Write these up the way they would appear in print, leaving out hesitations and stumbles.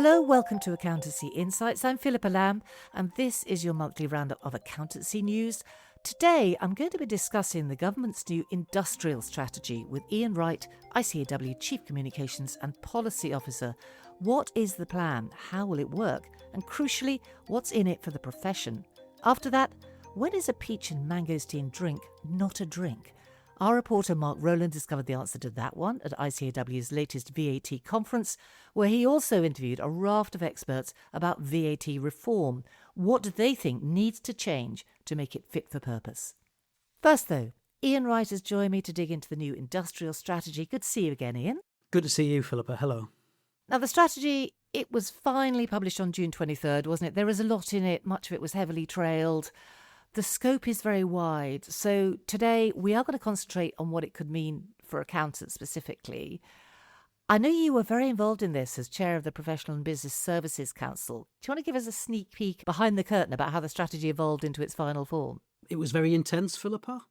Hello, welcome to Accountancy Insights. I'm Philippa Lamb, and this is your monthly roundup of accountancy news. Today, I'm going to be discussing the government's new industrial strategy with Iain Wright, ICAEW Chief Communications and Policy Officer. What is the plan? How will it work? And crucially, what's in it for the profession? After that, when is a peach and mangosteen drink not a drink? Our reporter Mark Rowland discovered the answer to that one at ICAEW's latest VAT conference, where he also interviewed a raft of experts about VAT reform. What do they think needs to change to make it fit for purpose? First, though, Iain Wright has joined me to dig into the new industrial strategy. Good to see you again, Iain. Good to see you, Philippa. Hello. Now, the strategy, it was finally published on June 23rd, wasn't it? There is a lot in it. Much of it was heavily trailed. The scope is very wide. So today we are going to concentrate on what it could mean for accountants specifically. I know you were very involved in this as chair of the Professional and Business Services Council. Do you want to give us a sneak peek behind the curtain about how the strategy evolved into its final form? It was very intense, Philippa.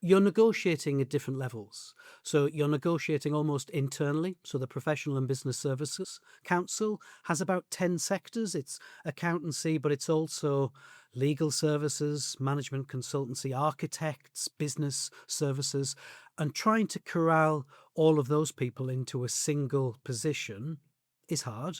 You're negotiating at different levels. So you're negotiating almost internally. So the Professional and Business Services Council has about 10 sectors. It's accountancy, but it's also legal services, management consultancy, architects, business services, and trying to corral all of those people into a single position is hard.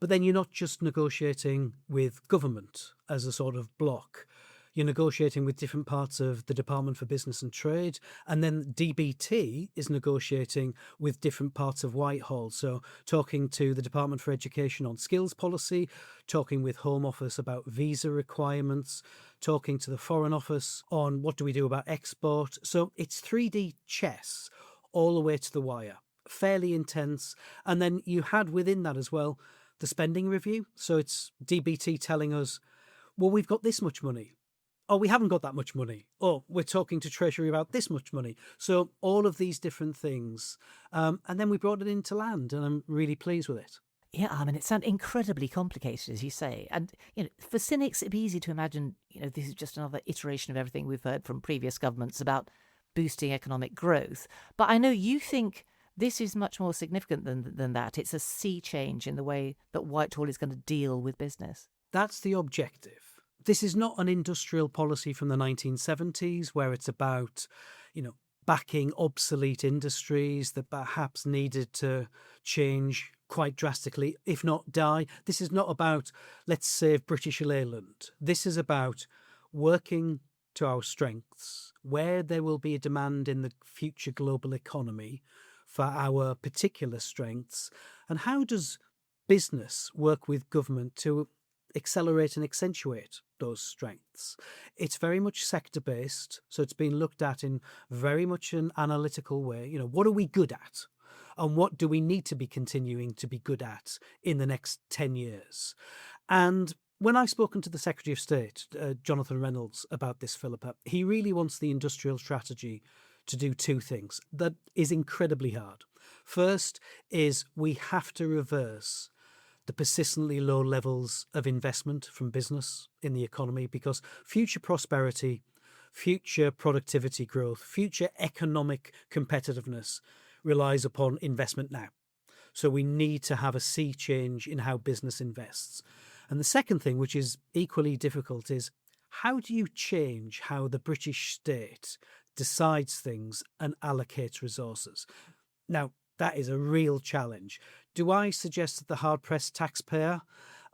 But then you're not just negotiating with government as a sort of block. You're negotiating with different parts of the Department for Business and Trade, and then DBT is negotiating with different parts of Whitehall. So talking to the Department for Education on skills policy, talking with Home Office about visa requirements, talking to the Foreign Office on what do we do about export. So it's 3D chess all the way to the wire, fairly intense. And then you had within that as well the spending review. So it's DBT telling us, well, we've got this much money. Oh, we haven't got that much money. Oh, we're talking to Treasury about this much money. So all of these different things. And then we brought it into land, and I'm really pleased with it. Yeah, I mean, it sounds incredibly complicated, as you say. And, for cynics, it'd be easy to imagine, this is just another iteration of everything we've heard from previous governments about boosting economic growth. But I know you think this is much more significant than that. It's a sea change in the way that Whitehall is going to deal with business. That's the objective. This is not an industrial policy from the 1970s where it's about, backing obsolete industries that perhaps needed to change quite drastically, if not die. This is not about, let's save British Leyland. This is about working to our strengths, where there will be a demand in the future global economy for our particular strengths, and how does business work with government to accelerate and accentuate those strengths. It's very much sector-based, so it's been looked at in very much an analytical way. What are we good at? And what do we need to be continuing to be good at in the next 10 years? And when I've spoken to the Secretary of State, Jonathan Reynolds, about this, Philippa, he really wants the industrial strategy to do two things that is incredibly hard. First is we have to reverse the persistently low levels of investment from business in the economy, because future prosperity, future productivity growth, future economic competitiveness relies upon investment now. So we need to have a sea change in how business invests. And the second thing, which is equally difficult, is how do you change how the British state decides things and allocates resources? Now, that is a real challenge. Do I suggest that the hard-pressed taxpayer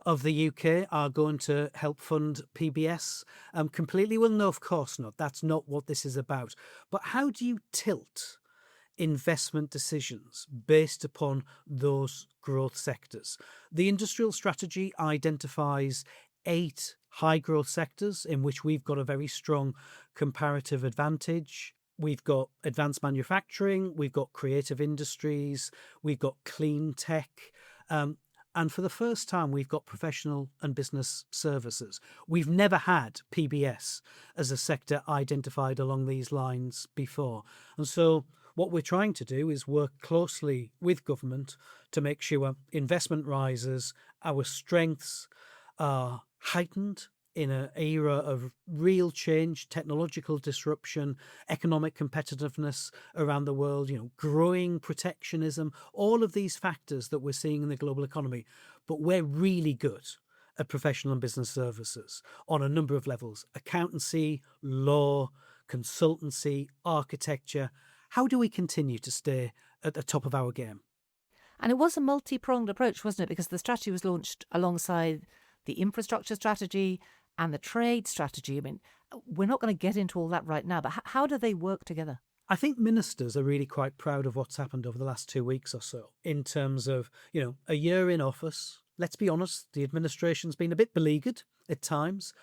of the UK are going to help fund PBS completely? Well, no, of course not. That's not what this is about. But how do you tilt investment decisions based upon those growth sectors? The industrial strategy identifies 8 high-growth sectors in which we've got a very strong comparative advantage. We've got advanced manufacturing, we've got creative industries, we've got clean tech, and for the first time, we've got professional and business services. We've never had PBS as a sector identified along these lines before. And so what we're trying to do is work closely with government to make sure investment rises, our strengths are heightened, in an era of real change, technological disruption, economic competitiveness around the world, growing protectionism, all of these factors that we're seeing in the global economy. But we're really good at professional and business services on a number of levels: accountancy, law, consultancy, architecture. How do we continue to stay at the top of our game? And it was a multi-pronged approach, wasn't it? Because the strategy was launched alongside the infrastructure strategy and the trade strategy. I mean, we're not going to get into all that right now, but how do they work together? I think ministers are really quite proud of what's happened over the last 2 weeks or so in terms of, a year in office. Let's be honest, the administration's been a bit beleaguered at times.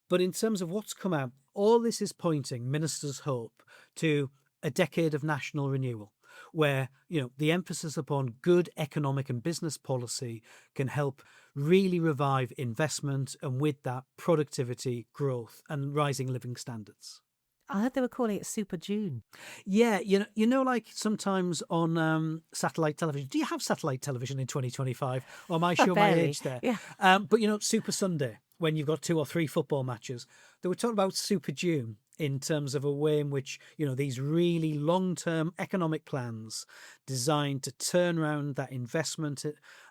But in terms of what's come out, all this is pointing, ministers hope, to a decade of national renewal, where, the emphasis upon good economic and business policy can help really revive investment, and with that, productivity, growth, and rising living standards. I heard they were calling it Super June. Yeah, like sometimes on satellite television. Do you have satellite television in 2025? Or am I showing my Barely. age there? Yeah. But Super Sunday, when you've got 2 or 3 football matches, they were talking about Super June in terms of a way in which, these really long-term economic plans designed to turn around that investment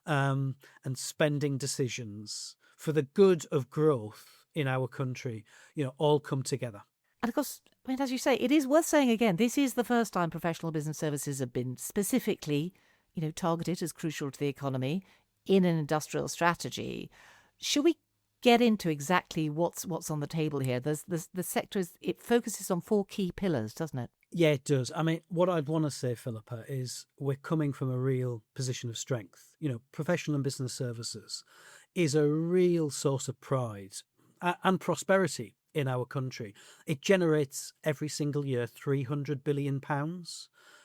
and spending decisions for the good of growth in our country, all come together. And of course, I mean, as you say, it is worth saying again, this is the first time professional business services have been specifically, targeted as crucial to the economy in an industrial strategy. Should we get into exactly what's on the table here? The sector it focuses on 4 key pillars, doesn't it? Yeah, it does. I mean, what I'd want to say, Philippa, is we're coming from a real position of strength. Professional and business services is a real source of pride and prosperity in our country. It generates every single year £300 billion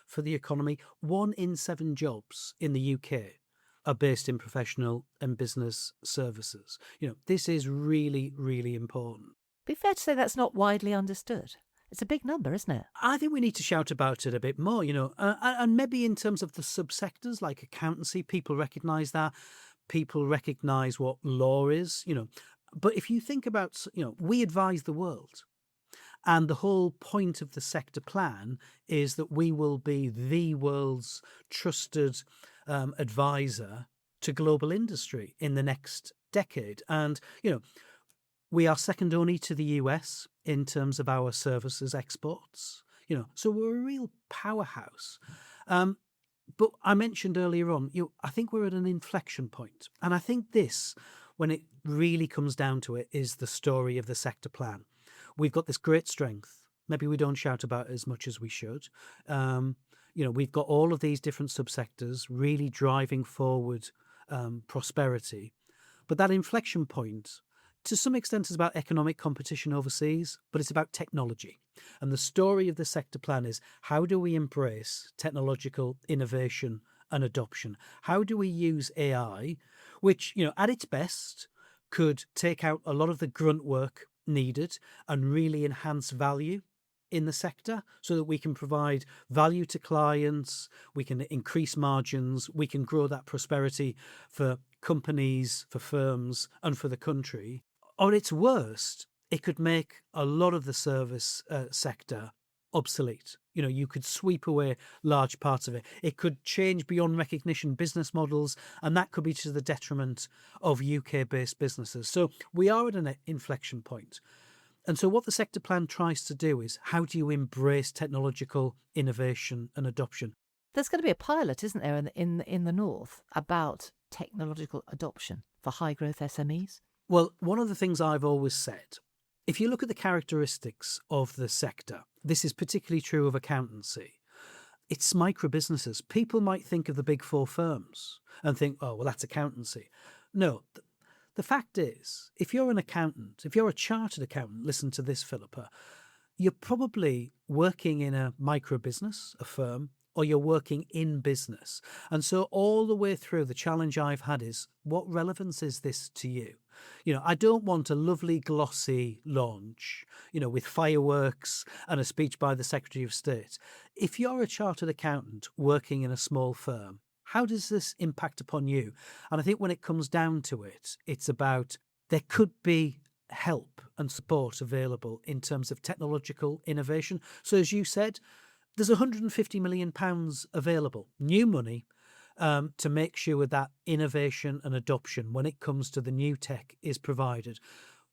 for the economy. 1 in 7 jobs in the UK are based in professional and business services. This is really, really important. Be fair to say that's not widely understood. It's a big number, isn't it? I think we need to shout about it a bit more, and maybe in terms of the subsectors like accountancy, people recognise that. People recognise what law is, But if you think about, we advise the world. And the whole point of the sector plan is that we will be the world's trusted advisor to global industry in the next decade. And, we are second only to the US in terms of our services exports, so we're a real powerhouse. But I mentioned earlier on, I think we're at an inflection point. And I think this, when it really comes down to it, is the story of the sector plan. We've got this great strength. Maybe we don't shout about it as much as we should. We've got all of these different subsectors really driving forward prosperity. But that inflection point, to some extent, is about economic competition overseas, but it's about technology. And the story of the sector plan is, how do we embrace technological innovation and adoption? How do we use AI, which, at its best, could take out a lot of the grunt work needed and really enhance value in the sector so that we can provide value to clients, we can increase margins, we can grow that prosperity for companies, for firms, and for the country. Or at its worst, it could make a lot of the service sector obsolete. You could sweep away large parts of it. It could change beyond recognition business models, and that could be to the detriment of UK-based businesses. So we are at an inflection point. And so what the sector plan tries to do is, how do you embrace technological innovation and adoption? There's going to be a pilot, isn't there, in the north about technological adoption for high-growth SMEs? Well, one of the things I've always said, if you look at the characteristics of the sector, this is particularly true of accountancy. It's micro businesses. People might think of the big 4 firms and think, oh, well, that's accountancy. No, the fact is, if you're an accountant, if you're a chartered accountant, listen to this, Philippa, you're probably working in a micro business, a firm, or you're working in business. And so all the way through, the challenge I've had is, what relevance is this to you? I don't want a lovely glossy launch, with fireworks and a speech by the Secretary of State. If you're a chartered accountant working in a small firm, how does this impact upon you? And I think when it comes down to it, it's about, there could be help and support available in terms of technological innovation. So as you said, there's £150 million available, new money, to make sure that innovation and adoption when it comes to the new tech is provided.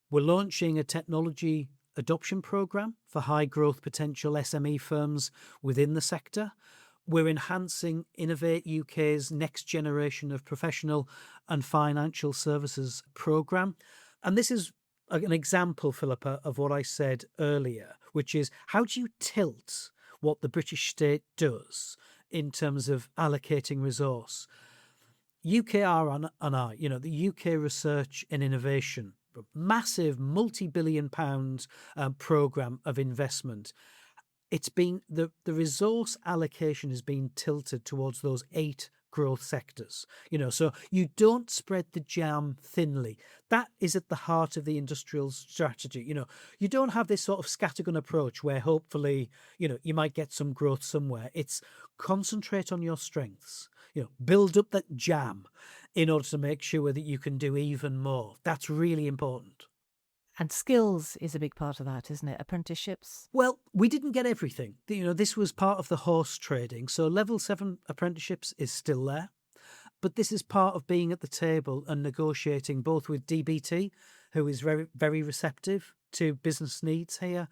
We're launching a technology adoption programme for high growth potential SME firms within the sector. We're enhancing Innovate UK's next generation of professional and financial services programme. And this is an example, Philippa, of what I said earlier, which is how do you tilt what the British state does in terms of allocating resource? UKR and I, the UK Research and Innovation, massive multi-billion pound programme of investment. It's been the resource allocation has been tilted towards those 8 growth sectors, so you don't spread the jam thinly. That is at the heart of the industrial strategy. You don't have this sort of scattergun approach where hopefully, you might get some growth somewhere. It's concentrate on your strengths, build up that jam in order to make sure that you can do even more. That's really important. And skills is a big part of that, isn't it? Apprenticeships? Well, we didn't get everything. This was part of the horse trading. So level 7 apprenticeships is still there. But this is part of being at the table and negotiating both with DBT, who is very, very receptive to business needs here,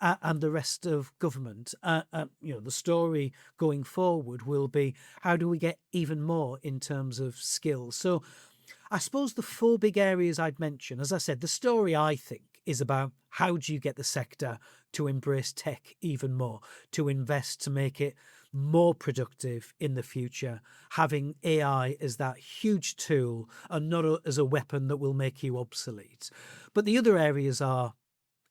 and the rest of government. The story going forward will be how do we get even more in terms of skills? So I suppose the 4 big areas I'd mention, as I said, the story I think is about how do you get the sector to embrace tech even more, to invest, to make it more productive in the future, having AI as that huge tool and not as a weapon that will make you obsolete. But the other areas are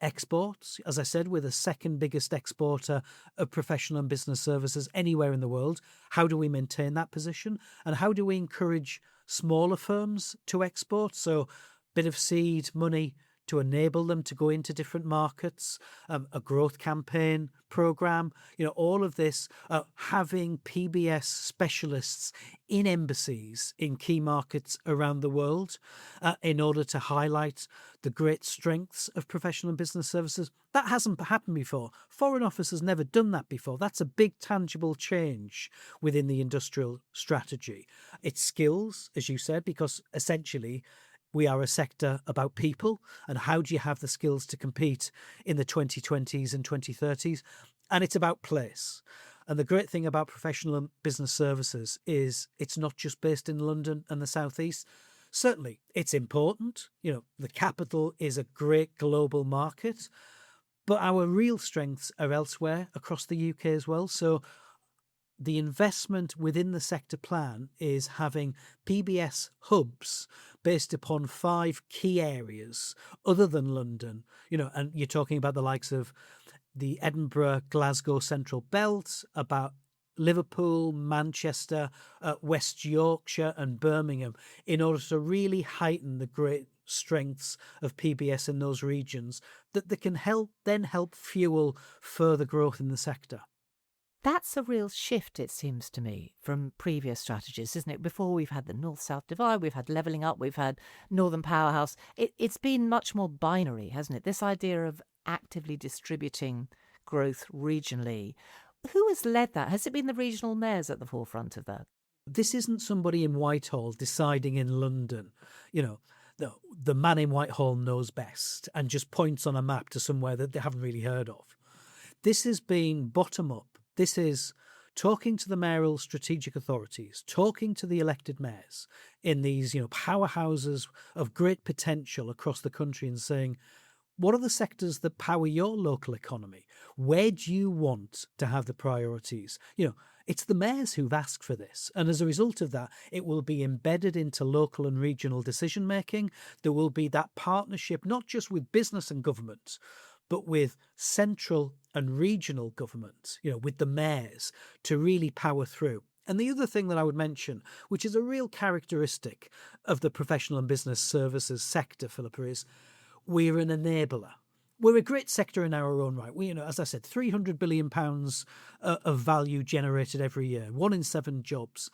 exports. As I said, we're the second biggest exporter of professional and business services anywhere in the world. How do we maintain that position? And how do we encourage smaller firms to export? So a bit of seed money to enable them to go into different markets, a growth campaign program, all of this, having PBS specialists in embassies in key markets around the world in order to highlight the great strengths of professional and business services. That hasn't happened before. Foreign Office has never done that before. That's a big tangible change within the industrial strategy. It's skills, as you said, because essentially we are a sector about people and how do you have the skills to compete in the 2020s and 2030s. And it's about place. And the great thing about professional and business services is it's not just based in London and the Southeast. Certainly, it's important. The capital is a great global market, but our real strengths are elsewhere across the UK as well. So the investment within the sector plan is having PBS hubs based upon 5 key areas other than London, and you're talking about the likes of the Edinburgh, Glasgow Central Belt, about Liverpool, Manchester, West Yorkshire and Birmingham, in order to really heighten the great strengths of PBS in those regions that can help fuel further growth in the sector. That's a real shift, it seems to me, from previous strategies, isn't it? Before we've had the North-South divide, we've had levelling up, we've had Northern Powerhouse. It's been much more binary, hasn't it? This idea of actively distributing growth regionally. Who has led that? Has it been the regional mayors at the forefront of that? This isn't somebody in Whitehall deciding in London, the man in Whitehall knows best and just points on a map to somewhere that they haven't really heard of. This has been bottom up. This is talking to the mayoral strategic authorities, talking to the elected mayors in these, powerhouses of great potential across the country and saying, what are the sectors that power your local economy? Where do you want to have the priorities? It's the mayors who've asked for this. And as a result of that, it will be embedded into local and regional decision making. There will be that partnership, not just with business and government, but with central and regional government, with the mayors to really power through. And the other thing that I would mention, which is a real characteristic of the professional and business services sector, Philippa, is we're an enabler. We're a great sector in our own right. We, as I said, £300 billion of value generated every year, 1 in 7 jobs.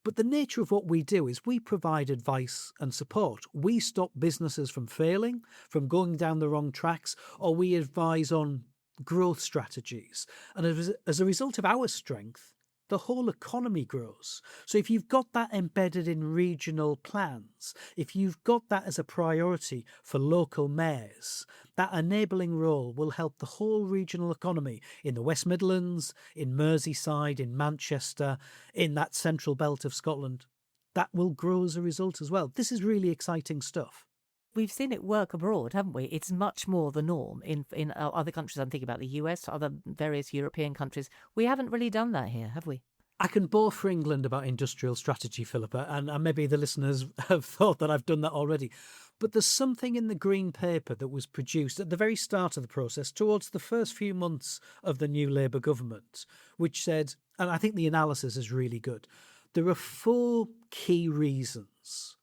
But the nature of what we do is we provide advice and support. We stop businesses from failing, from going down the wrong tracks, or we advise on growth strategies. And as a result of our strength, the whole economy grows. So if you've got that embedded in regional plans, if you've got that as a priority for local mayors, that enabling role will help the whole regional economy in the West Midlands, in Merseyside, in Manchester, in that central belt of Scotland. That will grow as a result as well. This is really exciting stuff. We've seen it work abroad, haven't we? It's much more the norm in other countries. I'm thinking about the US, other various European countries. We haven't really done that here, have we? I can bore for England about industrial strategy, Philippa, and maybe the listeners have thought that I've done that already. But there's something in the Green Paper that was produced at the very start of the process, towards the first few months of the new Labour government, which said, and I think the analysis is really good, there are 4 key reasons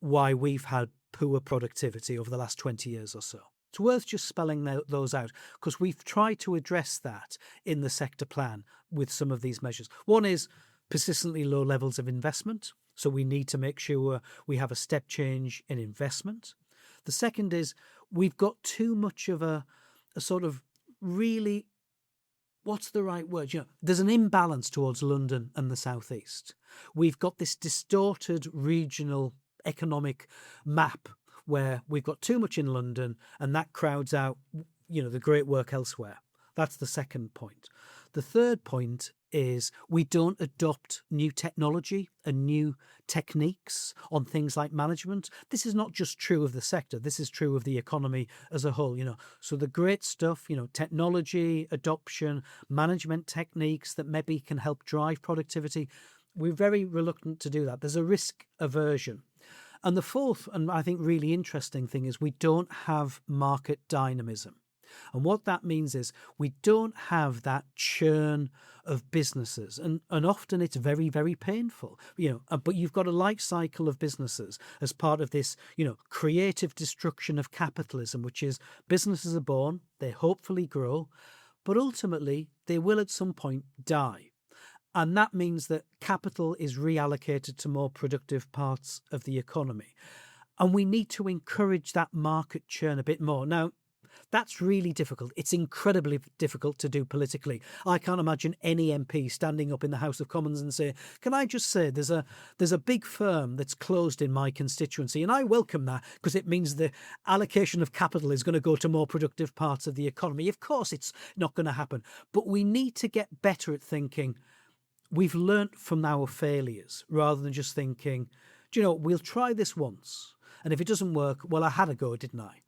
why we've had poor productivity over the last 20 years or so. It's worth just spelling those out, because we've tried to address that in the sector plan with some of these measures. One is persistently low levels of investment. So we need to make sure we have a step change in investment. The second is we've got too much of a sort of really, what's the right word? There's an imbalance towards London and the South East. We've got this distorted regional economic map where we've got too much in London and that crowds out, the great work elsewhere. That's the second point. The third point is we don't adopt new technology and new techniques on things like management. This is not just true of the sector. This is true of the economy as a whole, So the great stuff, technology, adoption, management techniques that maybe can help drive productivity, we're very reluctant to do that. There's a risk aversion. And the fourth, and I think really interesting thing, is we don't have market dynamism. And what that means is we don't have that churn of businesses. And often it's very, very painful, but you've got a life cycle of businesses as part of this, creative destruction of capitalism, which is businesses are born, they hopefully grow, but ultimately they will at some point die. And that means that capital is reallocated to more productive parts of the economy. And we need to encourage that market churn a bit more. Now, that's really difficult. It's incredibly difficult to do politically. I can't imagine any MP standing up in the House of Commons and say, can I just say there's a big firm that's closed in my constituency, and I welcome that because it means the allocation of capital is going to go to more productive parts of the economy. Of course, it's not going to happen. But we need to get better at thinking, we've learnt from our failures, rather than just thinking, we'll try this once. And if it doesn't work, well, I had a go, didn't I?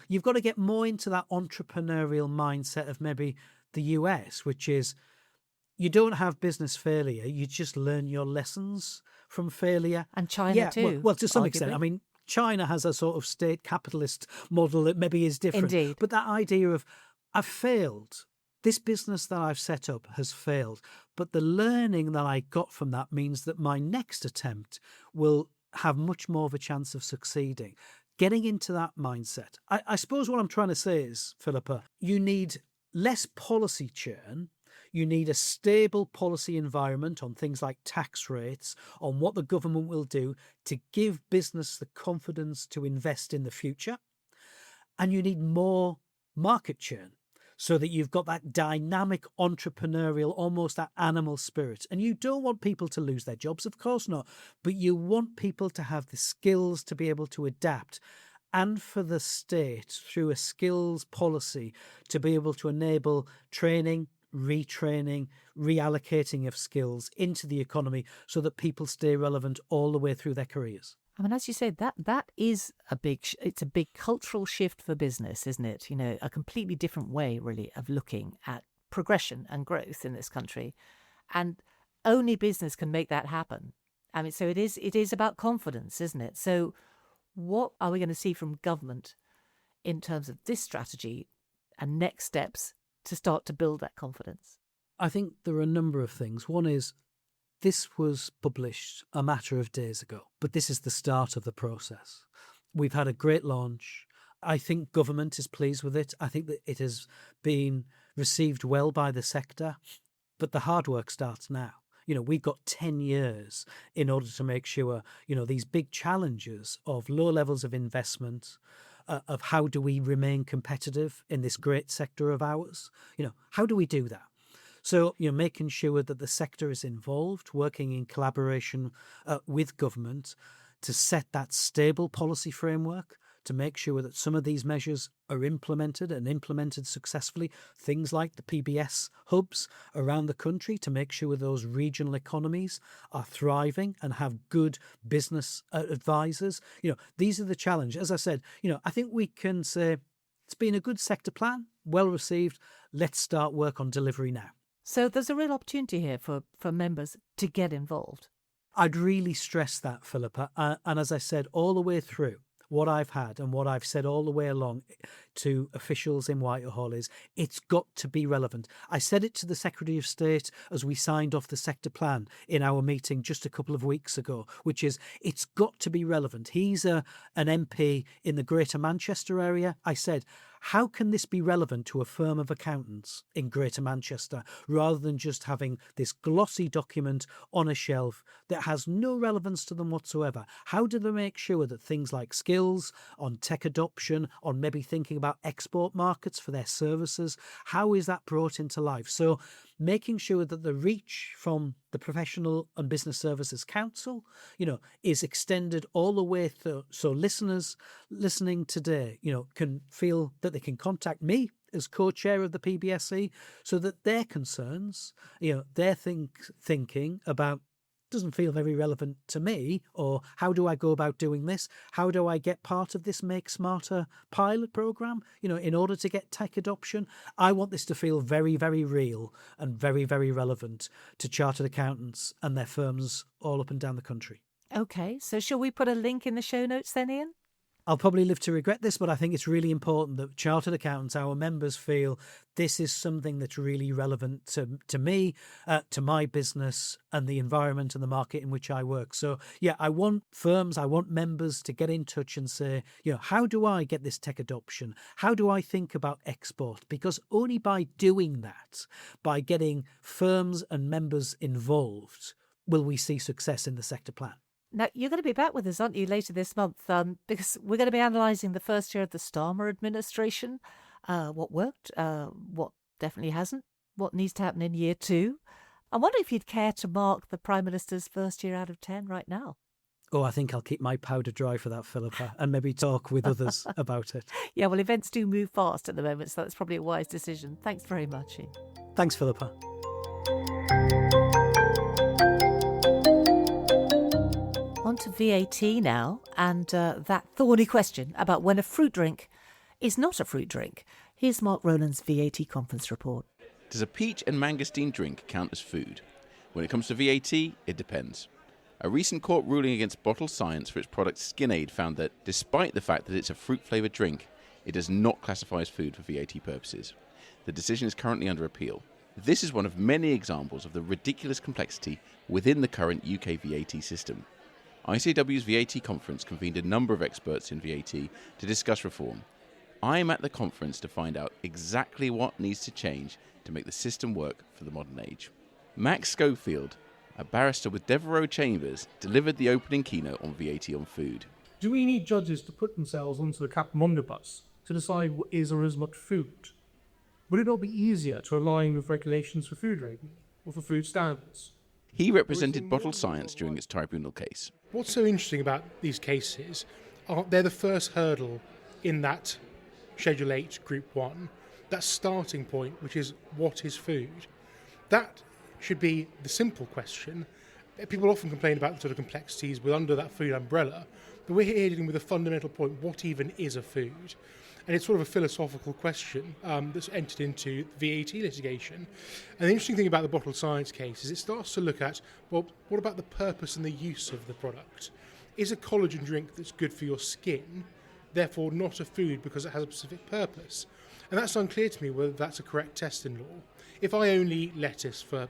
You've got to get more into that entrepreneurial mindset of maybe the US, which is you don't have business failure. You just learn your lessons from failure. And China too. Well, to some arguably. extent. I mean, China has a sort of state capitalist model that maybe is different. Indeed. But that idea of, I've failed. This business that I've set up has failed. But the learning that I got from that means that my next attempt will have much more of a chance of succeeding. Getting into that mindset. I suppose what I'm trying to say is, Philippa, you need less policy churn. You need a stable policy environment on things like tax rates, on what the government will do to give business the confidence to invest in the future. And you need more market churn, so that you've got that dynamic, entrepreneurial, almost that animal spirit. And you don't want people to lose their jobs, of course not, but you want people to have the skills to be able to adapt, and for the state, through a skills policy, to be able to enable training, retraining, reallocating of skills into the economy so that people stay relevant all the way through their careers. I mean, as you said, that is it's a big cultural shift for business, isn't it? A completely different way, really, of looking at progression and growth in this country. And only business can make that happen. I mean, so it is about confidence, isn't it? So what are we going to see from government in terms of this strategy and next steps to start to build that confidence? I think there are a number of things. One is, this was published a matter of days ago, but this is the start of the process. We've had a great launch. I think government is pleased with it. I think that it has been received well by the sector, but the hard work starts now. we've got 10 years in order to make sure, these big challenges of low levels of investment, of how do we remain competitive in this great sector of ours? How do we do that? So, making sure that the sector is involved, working in collaboration with government to set that stable policy framework, to make sure that some of these measures are implemented and implemented successfully. Things like the PBS hubs around the country, to make sure those regional economies are thriving and have good business advisors. These are the challenge. As I said, I think we can say it's been a good sector plan, well received. Let's start work on delivery now. So there's a real opportunity here for members to get involved. I'd really stress that, Philippa. And as I said, all the way through, what I've had and what I've said all the way along to officials in Whitehall is it's got to be relevant. I said it to the Secretary of State as we signed off the sector plan in our meeting just a couple of weeks ago, which is it's got to be relevant. He's an MP in the Greater Manchester area. I said, how can this be relevant to a firm of accountants in Greater Manchester rather than just having this glossy document on a shelf that has no relevance to them whatsoever? How do they make sure that things like skills, on tech adoption, on maybe thinking about export markets for their services, how is that brought into life? So making sure that the reach from the Professional and Business Services Council, is extended all the way through. So listeners listening today, can feel that they can contact me as co-chair of the PBSE so that their concerns, their thinking about doesn't feel very relevant to me, or how do I go about doing this? How do I get part of this Make Smarter pilot program, in order to get tech adoption? I want this to feel very, very real and very, very relevant to chartered accountants and their firms all up and down the country. Okay, so shall we put a link in the show notes then, Iain? I'll probably live to regret this, but I think it's really important that chartered accountants, our members, feel this is something that's really relevant to me, to my business and the environment and the market in which I work. So, I want firms, I want members to get in touch and say, how do I get this tech adoption? How do I think about export? Because only by doing that, by getting firms and members involved, will we see success in the sector plan. Now, you're going to be back with us, aren't you, later this month? Because we're going to be analysing the first year of the Starmer administration, what worked, what definitely hasn't, what needs to happen in year 2. I wonder if you'd care to mark the Prime Minister's first year out of 10 right now. Oh, I think I'll keep my powder dry for that, Philippa, and maybe talk with others about it. Yeah, well, events do move fast at the moment, so that's probably a wise decision. Thanks very much, Iain. Thanks, Philippa. On to VAT now, and that thorny question about when a fruit drink is not a fruit drink. Here's Mark Rowland's VAT conference report. Does a peach and mangosteen drink count as food? When it comes to VAT, it depends. A recent court ruling against Bottle Science for its product SkinAid found that, despite the fact that it's a fruit-flavoured drink, it does not classify as food for VAT purposes. The decision is currently under appeal. This is one of many examples of the ridiculous complexity within the current UK VAT system. ICAEW's VAT conference convened a number of experts in VAT to discuss reform. I'm at the conference to find out exactly what needs to change to make the system work for the modern age. Max Schofield, a barrister with Devereux Chambers, delivered the opening keynote on VAT on food. Do we need judges to put themselves onto the capital omnibus to decide what is or is not food? Would it not be easier to align with regulations for food rating or for food standards? He represented Bottle Science during its tribunal case. What's so interesting about these cases are they're the first hurdle in that Schedule 8 Group 1, that starting point, which is what is food? That should be the simple question. People often complain about the sort of complexities with under that food umbrella, but we're here dealing with a fundamental point, what even is a food? And it's sort of a philosophical question that's entered into VAT litigation. And the interesting thing about the Bottle Science case is it starts to look at, well, what about the purpose and the use of the product? Is a collagen drink that's good for your skin, therefore not a food because it has a specific purpose? And that's unclear to me whether that's a correct test in law. If I only eat lettuce for,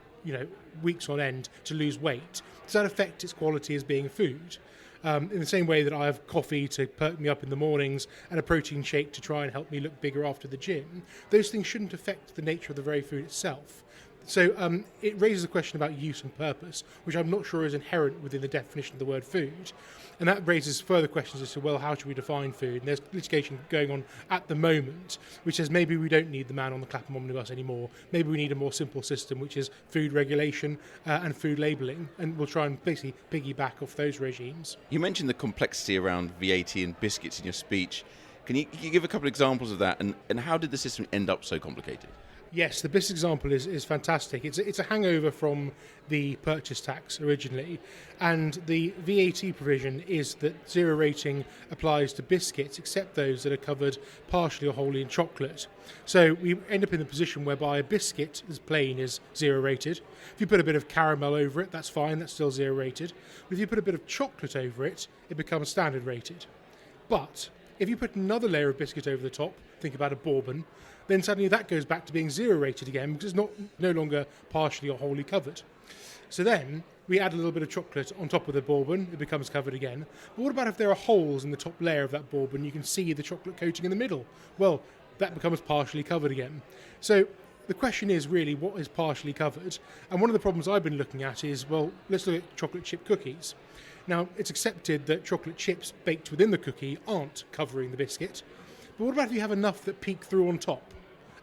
weeks on end to lose weight, does that affect its quality as being food? In the same way that I have coffee to perk me up in the mornings and a protein shake to try and help me look bigger after the gym, those things shouldn't affect the nature of the very food itself. So it raises a question about use and purpose, which I'm not sure is inherent within the definition of the word food. And that raises further questions as to, well, how should we define food? And there's litigation going on at the moment, which says maybe we don't need the man on the Clapham omnibus anymore. Maybe we need a more simple system, which is food regulation and food labelling. And we'll try and basically piggyback off those regimes. You mentioned the complexity around VAT and biscuits in your speech. Can you give a couple of examples of that? And how did the system end up so complicated? Yes, the biscuit example is fantastic. It's a hangover from the purchase tax originally, and the VAT provision is that zero rating applies to biscuits except those that are covered partially or wholly in chocolate. So we end up in the position whereby a biscuit as plain is zero rated. If you put a bit of caramel over it, that's fine, that's still zero rated. But if you put a bit of chocolate over it, it becomes standard rated. But if you put another layer of biscuit over the top, think about a bourbon, then suddenly that goes back to being zero rated again because it's no longer partially or wholly covered. So then we add a little bit of chocolate on top of the bourbon, it becomes covered again. But what about if there are holes in the top layer of that bourbon, you can see the chocolate coating in the middle? Well, that becomes partially covered again. So the question is really, what is partially covered? And one of the problems I've been looking at is, well, let's look at chocolate chip cookies. Now, it's accepted that chocolate chips baked within the cookie aren't covering the biscuit. But what about if you have enough that peek through on top?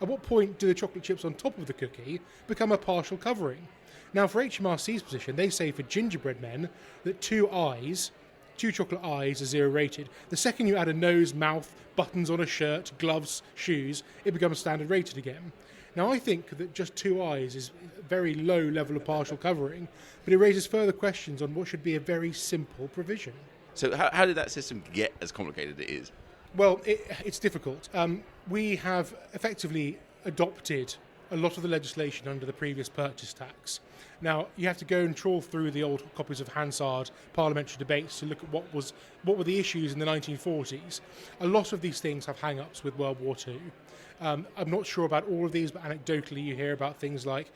At what point do the chocolate chips on top of the cookie become a partial covering? Now, for HMRC's position, they say for gingerbread men that two chocolate eyes are zero rated. The second you add a nose, mouth, buttons on a shirt, gloves, shoes, it becomes standard rated again. Now, I think that just two eyes is a very low level of partial covering, but it raises further questions on what should be a very simple provision. So how did that system get as complicated as it is? Well, it's difficult. We have effectively adopted a lot of the legislation under the previous purchase tax. Now, you have to go and trawl through the old copies of Hansard parliamentary debates to look at what were the issues in the 1940s. A lot of these things have hang-ups with World War II. I'm not sure about all of these, but anecdotally you hear about things like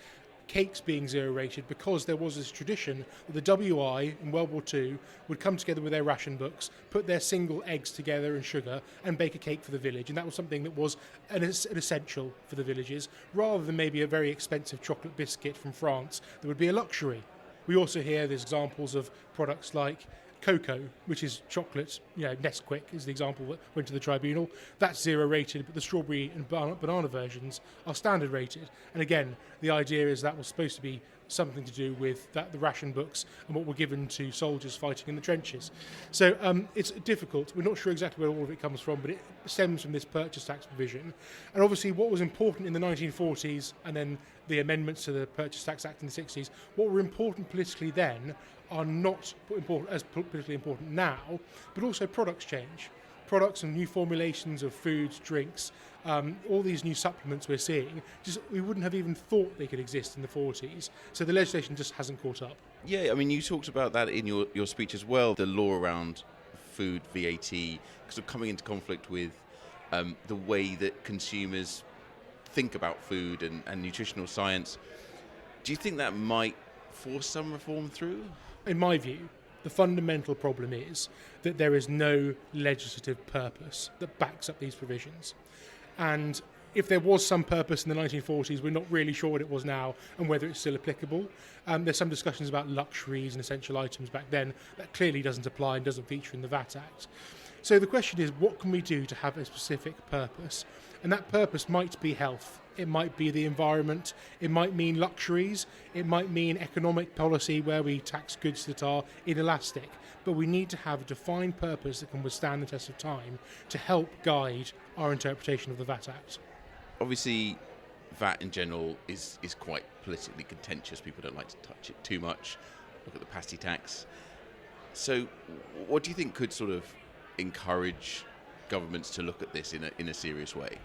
cakes being zero rated because there was this tradition that the WI in World War II would come together with their ration books, put their single eggs together and sugar and bake a cake for the village, and that was something that was an essential for the villages rather than maybe a very expensive chocolate biscuit from France that would be a luxury. We also hear there's examples of products like cocoa, which is chocolate, Nesquik is the example that went to the tribunal. That's zero rated, but the strawberry and banana versions are standard rated. And again, the idea is that was supposed to be something to do with the ration books and what were given to soldiers fighting in the trenches. So it's difficult. We're not sure exactly where all of it comes from, but it stems from this purchase tax provision. And obviously what was important in the 1940s and then the amendments to the Purchase Tax Act in the 60s, what were important politically then are not as politically important now, but also products change. Products and new formulations of foods, drinks, all these new supplements we're seeing, we wouldn't have even thought they could exist in the 40s. So the legislation just hasn't caught up. Yeah, I mean, you talked about that in your speech as well, the law around food VAT, sort of coming into conflict with the way that consumers think about food and nutritional science. Do you think that might force some reform through? In my view, the fundamental problem is that there is no legislative purpose that backs up these provisions. And if there was some purpose in the 1940s, we're not really sure what it was now and whether it's still applicable. There's some discussions about luxuries and essential items back then. That clearly doesn't apply and doesn't feature in the VAT Act. So the question is, what can we do to have a specific purpose? And that purpose might be health. It might be the environment. It might mean luxuries. It might mean economic policy where we tax goods that are inelastic. But we need to have a defined purpose that can withstand the test of time to help guide our interpretation of the VAT Act. Obviously, VAT in general is quite politically contentious. People don't like to touch it too much. Look at the pasty tax. So what do you think could sort of encourage governments to look at this in a serious way?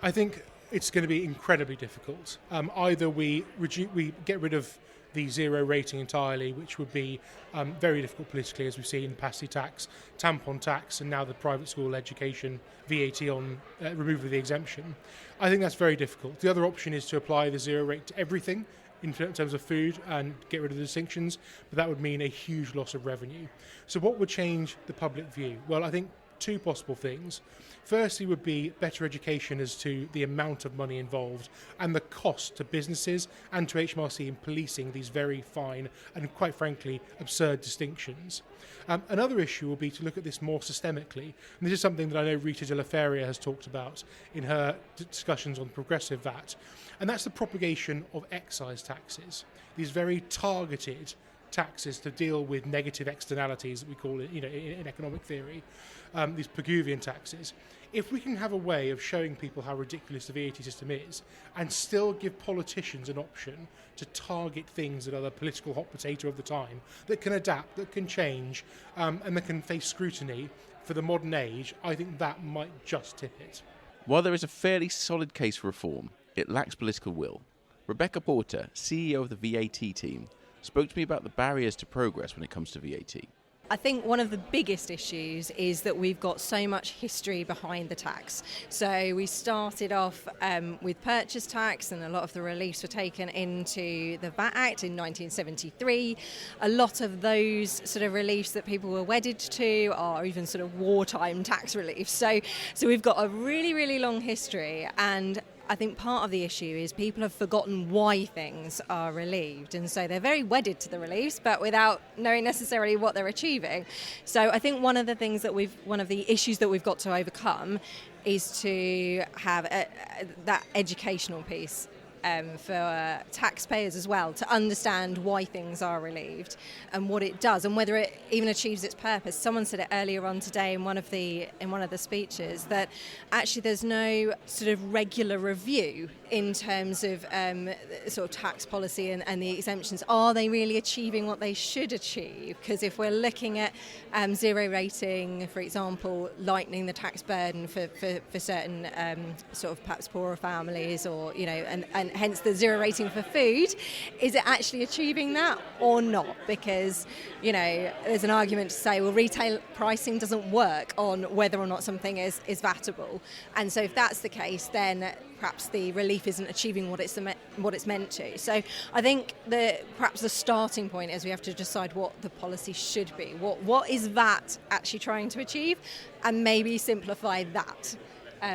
I think it's going to be incredibly difficult. Either we get rid of the zero rating entirely, which would be very difficult politically, as we've seen pasty tax, tampon tax, and now the private school education VAT on removal of the exemption. I think that's very difficult. The other option is to apply the zero rate to everything in terms of food and get rid of the distinctions, but that would mean a huge loss of revenue. So what would change the public view? Well, I think two possible things. Firstly would be better education as to the amount of money involved and the cost to businesses and to HMRC in policing these very fine and, quite frankly, absurd distinctions. Another issue will be to look at this more systemically, and this is something that I know Rita de la Feria has talked about in her discussions on progressive VAT, and that's the propagation of excise taxes, these very targeted taxes to deal with negative externalities that we call it, in economic theory, these Pigouvian taxes. If we can have a way of showing people how ridiculous the VAT system is and still give politicians an option to target things that are the political hot potato of the time, that can adapt, that can change, and that can face scrutiny for the modern age, I think that might just tip it. While there is a fairly solid case for reform, it lacks political will. Rebecca Porter, CEO of the VAT team, spoke to me about the barriers to progress when it comes to VAT. I think one of the biggest issues is that we've got so much history behind the tax. So we started off with purchase tax, and a lot of the reliefs were taken into the VAT Act in 1973. A lot of those sort of reliefs that people were wedded to are even sort of wartime tax reliefs. So we've got a really, really long history, and I think part of the issue is people have forgotten why things are relieved, and so they're very wedded to the reliefs but without knowing necessarily what they're achieving. So I think one of the issues that we've got to overcome is to have that educational piece for taxpayers as well, to understand why things are relieved and what it does and whether it even achieves its purpose. Someone said it earlier on today in one of the speeches that actually there's no sort of regular review in terms of sort of tax policy and the exemptions. Are they really achieving what they should achieve? Because if we're looking at zero rating, for example, lightening the tax burden for certain sort of perhaps poorer families, or and hence the zero rating for food, is it actually achieving that or not? Because there's an argument to say, well, retail pricing doesn't work on whether or not something is vatable, and so if that's the case, then perhaps the relief isn't achieving what it's meant to. So I think perhaps the starting point is we have to decide what the policy should be. What is VAT actually trying to achieve, and maybe simplify that.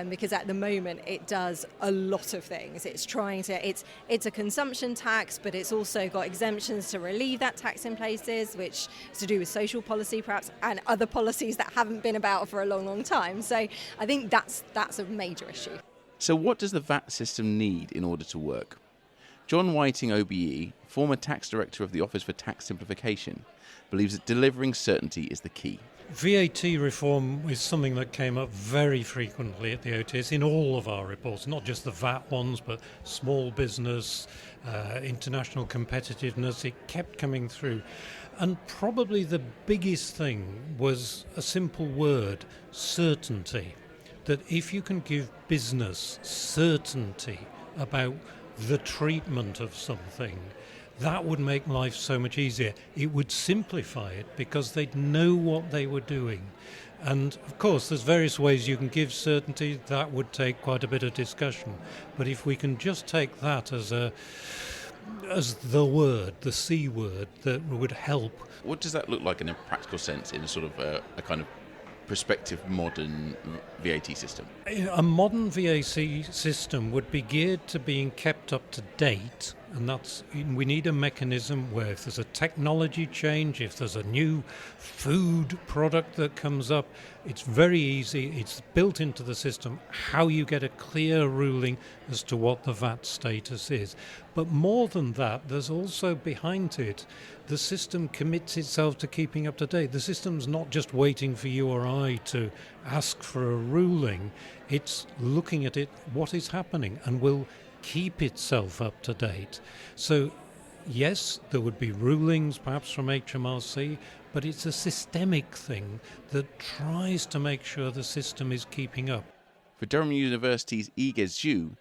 Because at the moment it does a lot of things. It's a consumption tax, but it's also got exemptions to relieve that tax in places, which is to do with social policy perhaps, and other policies that haven't been about for a long, long time. So I think that's a major issue. So what does the VAT system need in order to work? John Whiting OBE, former tax director of the Office for Tax Simplification, believes that delivering certainty is the key. VAT reform is something that came up very frequently at the OTS in all of our reports, not just the VAT ones, but small business, international competitiveness. It kept coming through. And probably the biggest thing was a simple word, certainty. That if you can give business certainty about the treatment of something, that would make life so much easier. It would simplify it because they'd know what they were doing. And of course, there's various ways you can give certainty. That would take quite a bit of discussion. But if we can just take that as the word, the C word, that would help. What does that look like in a practical sense, in a sort of a kind of prospective modern VAT system? A modern VAT system would be geared to being kept up to date, and we need a mechanism where if there's a technology change, if there's a new food product that comes up, it's very easy, it's built into the system, how you get a clear ruling as to what the VAT status is. But more than that, there's also behind it, the system commits itself to keeping up to date. The system's not just waiting for you or I to ask for a ruling, it's looking at it, what is happening, and will keep itself up to date. So yes, there would be rulings perhaps from HMRC, but it's a systemic thing that tries to make sure the system is keeping up. For Durham University's ICAEW,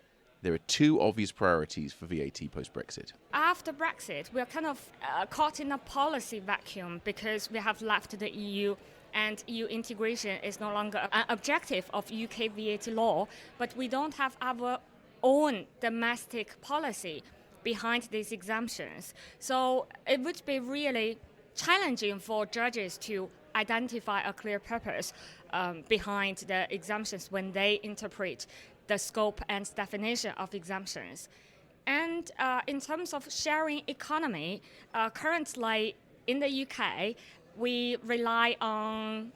there are two obvious priorities for VAT post-Brexit. After Brexit, we're kind of caught in a policy vacuum because we have left the EU, and EU integration is no longer an objective of UK VAT law, but we don't have our own domestic policy behind these exemptions. So it would be really challenging for judges to identify a clear purpose behind the exemptions when they interpret the scope and definition of exemptions. And in terms of sharing economy, currently in the UK, we rely on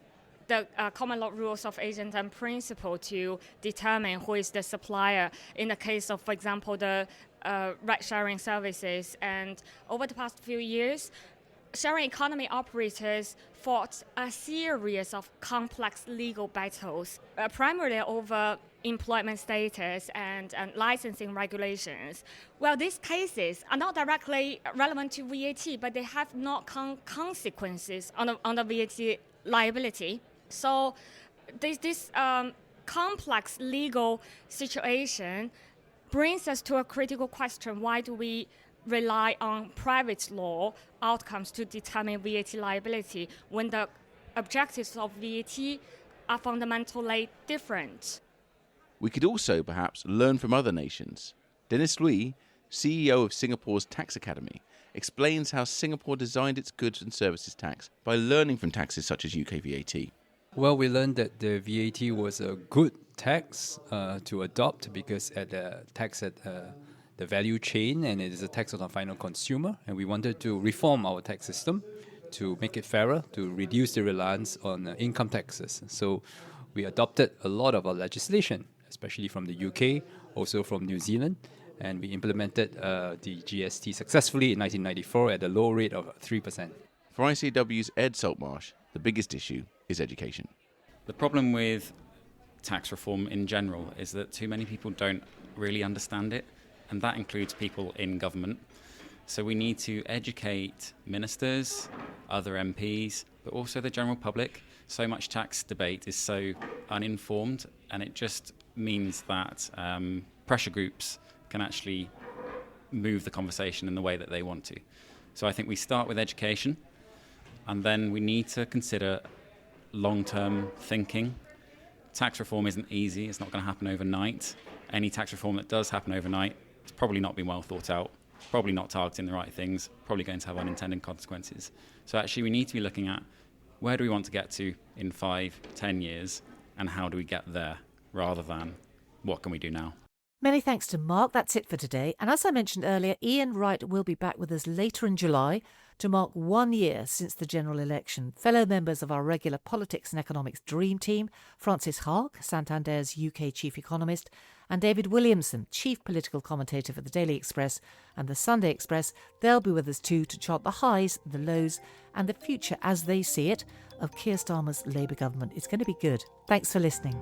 the common law rules of agent and principle to determine who is the supplier in the case of, for example, the ride-sharing services. And over the past few years, sharing economy operators fought a series of complex legal battles, primarily over employment status and licensing regulations. Well, these cases are not directly relevant to VAT, but they have knock-on consequences on the VAT liability. So this complex legal situation brings us to a critical question: why do we rely on private law outcomes to determine VAT liability when the objectives of VAT are fundamentally different? We could also perhaps learn from other nations. Dennis Lui, CEO of Singapore's Tax Academy, explains how Singapore designed its goods and services tax by learning from taxes such as UK VAT. Well, we learned that the VAT was a good tax to adopt because it tax at the value chain, and it is a tax on the final consumer. And we wanted to reform our tax system to make it fairer, to reduce the reliance on income taxes. So we adopted a lot of our legislation, especially from the UK, also from New Zealand, and we implemented the GST successfully in 1994 at a low rate of 3%. For ICAEW's Ed Saltmarsh, the biggest issue is education. The problem with tax reform in general is that too many people don't really understand it, and that includes people in government. So we need to educate ministers, other MPs, but also the general public. So much tax debate is so uninformed, and it just means that pressure groups can actually move the conversation in the way that they want to. So I think we start with education, and then we need to consider long-term thinking. Tax reform isn't easy. It's not going to happen overnight. Any tax reform that does happen overnight, it's probably not been well thought out, probably not targeting the right things, probably going to have unintended consequences. So actually we need to be looking at where do we want to get to in 5-10 years, and how do we get there, rather than what can we do now. Many thanks to Mark. That's it for today. And as I mentioned earlier, Iain Wright will be back with us later in July to mark 1 year since the general election. Fellow members of our regular Politics and Economics Dream Team, Francis Haag, Santander's UK Chief Economist, and David Williamson, Chief Political Commentator for the Daily Express and the Sunday Express, they'll be with us too to chart the highs, the lows and the future as they see it of Keir Starmer's Labour government. It's going to be good. Thanks for listening.